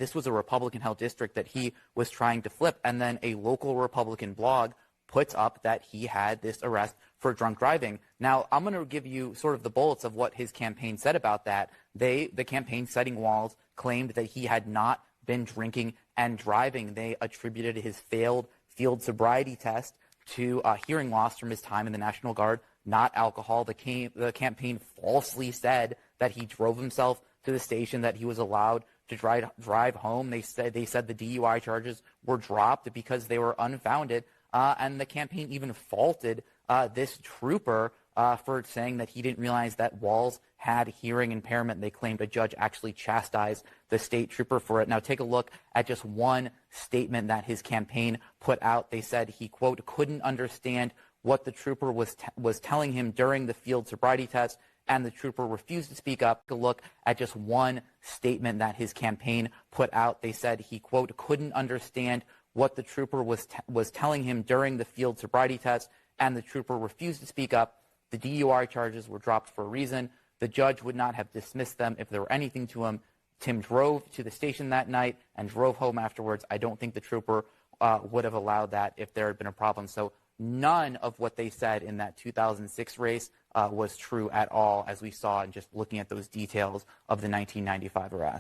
this was a Republican-held district that he was trying to flip. And then a local Republican blog puts up that he had this arrest for drunk driving. Now, I'm going to give you sort of the bullets of what his campaign said about that. The campaign, citing Walz, claimed that he had not been drinking and driving. They attributed his failed field sobriety test to hearing loss from his time in the National Guard, not alcohol. The campaign falsely said that he drove himself to the station, that he was allowed to drive home. They said the DUI charges were dropped because they were unfounded. And the campaign even faulted this trooper for saying that he didn't realize that Walz had hearing impairment. They claimed a judge actually chastised the state trooper for it. Now take a look at just one statement that his campaign put out. They said he, quote, couldn't understand what the trooper was telling him during the field sobriety test, and the trooper refused to speak up. Take a look at just one statement that his campaign put out. They said he, quote, couldn't understand what the trooper was telling him during the field sobriety test, and the trooper refused to speak up. The DUI charges were dropped for a reason. The judge would not have dismissed them if there were anything to him. Tim drove to the station that night and drove home afterwards. I don't think the trooper would have allowed that if there had been a problem. So none of what they said in that 2006 race was true at all, as we saw in just looking at those details of the 1995 arrest.